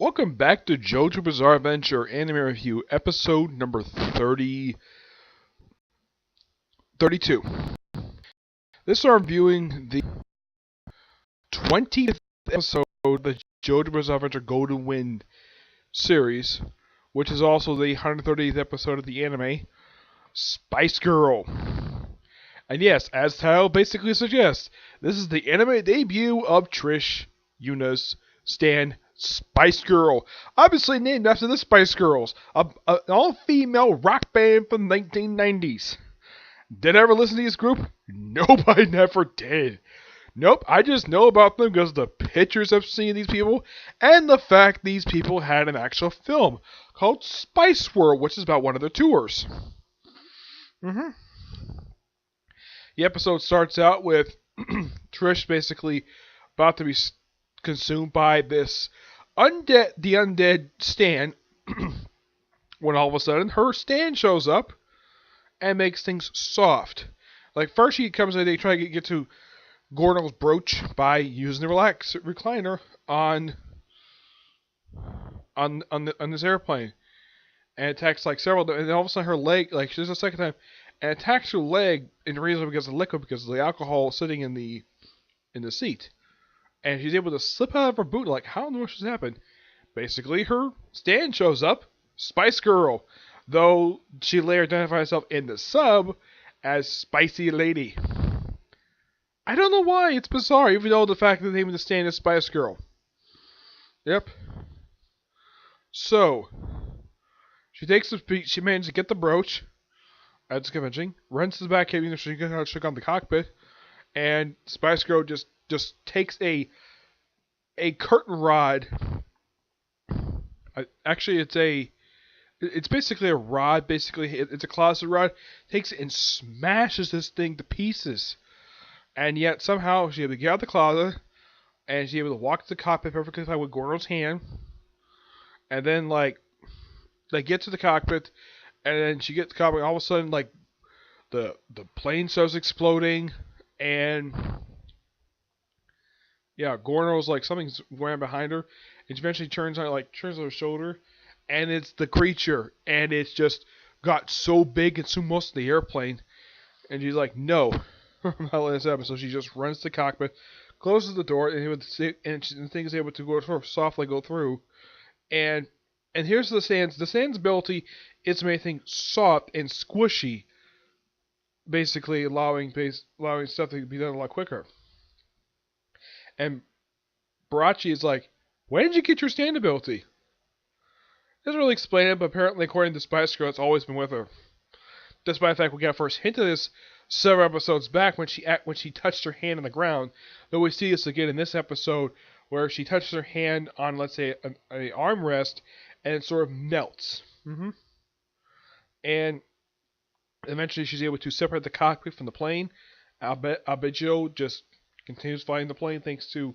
Welcome back to JoJo's Bizarre Adventure Anime Review, episode number 32. This is our reviewing the 20th episode of the JoJo's Bizarre Adventure Golden Wind series, which is also the 130th episode of the anime, Spice Girl. And yes, as the title basically suggests, this is the anime debut of Trish, Yuna's, Stan, Spice Girl, obviously named after the Spice Girls, an all-female rock band from the 1990s. Did I ever listen to this group? Nope, I never did. Nope, I just know about them because of the pictures I've seen of these people, and the fact these people had an actual film called Spice World, which is about one of their tours. The episode starts out with Trish basically about to be consumed by the undead Stan, when all of a sudden her Stan shows up and makes things soft. Like first she comes in, they try to get to Gordon's brooch by using the recliner on this airplane, and attacks like several, and then all of a sudden her leg, like she's the second time, and attacks her leg, in the reason because of the liquid, because of the alcohol sitting in the seat. And she's able to slip out of her boot. Like, how in the world does this happen? Basically, her Stan shows up, Spice Girl, though she later identifies herself in the sub as Spicy Lady. I don't know why, it's bizarre, even though the fact that the name of the Stan is Spice Girl. Yep. So, she manages to get the brooch at the convention, runs to the back cabin so she can check on the cockpit, and Spice Girl just takes a curtain rod. Actually, it's basically a rod. Basically, it's a closet rod. Takes it and smashes this thing to pieces. And yet somehow she's able to get out of the closet, and she's able to walk to the cockpit perfectly fine with Gordon's hand. And then they get to the cockpit, and then she gets to the cockpit. And all of a sudden, the plane starts exploding, and yeah, Gordon's something's going behind her, and she eventually turns on her shoulder, and it's the creature, and it's just got so big and so most of the airplane, and she's like, no, I'm not letting this happen. So she just runs to the cockpit, closes the door, and the thing is able to softly go through, and here's the Sans. The Sans ability is to make things soft and squishy, basically allowing stuff to be done a lot quicker. And Barachi is like, when did you get your stand ability? Doesn't really explain it, but apparently, according to Spice Girl, it's always been with her. Despite the fact we got a first hint of this several episodes back when she touched her hand on the ground, though we see this again in this episode where she touches her hand on, let's say, an armrest, and it sort of melts. And eventually she's able to separate the cockpit from the plane. Albejo just continues flying the plane thanks to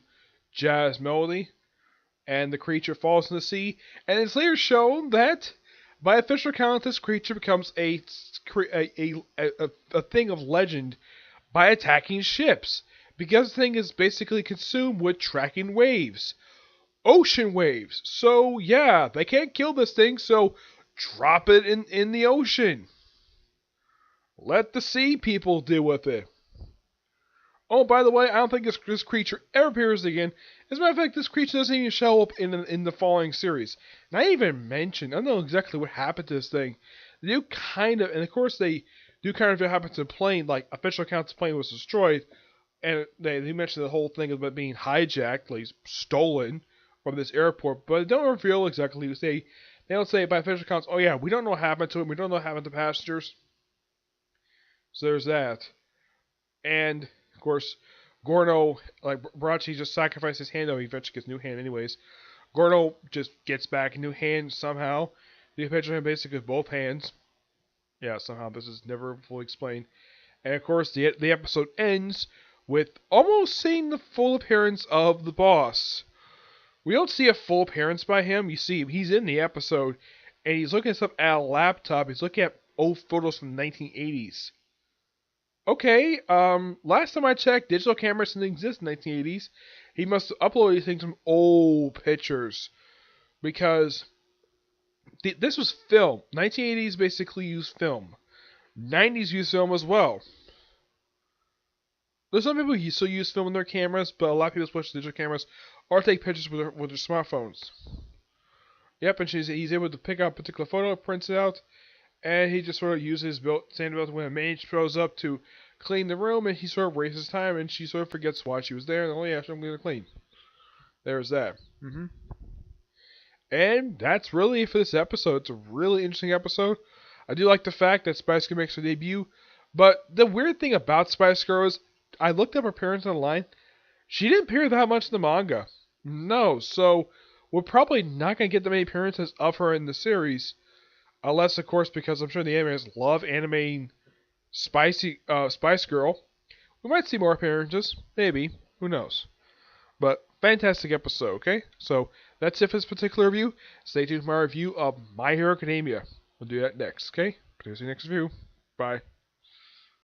jazz melody, and the creature falls in the sea. And it's later shown that, by official count, this creature becomes a thing of legend by attacking ships, because the thing is basically consumed with tracking waves, ocean waves. So yeah, they can't kill this thing, so drop it in the ocean. Let the sea people deal with it. Oh, by the way, I don't think this creature ever appears again. As a matter of fact, this creature doesn't even show up in the following series. And I even mentioned, I don't know exactly what happened to this thing. They do kind of, and of course they do kind of what happened to the plane, like official accounts the plane was destroyed, and they mentioned the whole thing about being hijacked, like stolen from this airport, but they don't reveal exactly. They don't say by official accounts, oh yeah, we don't know what happened to him, we don't know what happened to passengers. So there's that. And of course, Gorno, like Barachi just sacrificed his hand, though he eventually gets a new hand anyways. Gorno just gets back a new hand somehow. The picture him basically with both hands. Yeah, somehow this is never fully explained. And of course, the episode ends with almost seeing the full appearance of the boss. We don't see a full appearance by him. You see, he's in the episode, and he's looking at stuff at a laptop. He's looking at old photos from the 1980s. Okay, last time I checked, digital cameras didn't exist in the 1980s. He must have uploaded these things from old pictures. because this was film. 1980s basically used film. 90s used film as well. There's some people who still use film in their cameras, but a lot of people switch to digital cameras or take pictures with their smartphones. Yep, and he's able to pick out a particular photo, prints it out, and he just sort of uses Sandoval when a maid shows up to clean the room, and he sort of wastes his time, and she sort of forgets why she was there, and oh yeah, I'm going to clean. There's that. And that's really it for this episode. It's a really interesting episode. I do like the fact that Spice Girl makes her debut, but the weird thing about Spice Girl is, I looked up her appearance online. She didn't appear that much in the manga. No, so we're probably not going to get that many appearances of her in the series. Unless, of course, because I'm sure the animators love animating Spice Girl. We might see more appearances. Maybe. Who knows? But fantastic episode, okay? So that's it for this particular review. Stay tuned for my review of My Hero Academia. We'll do that next, okay? See you next review. Bye.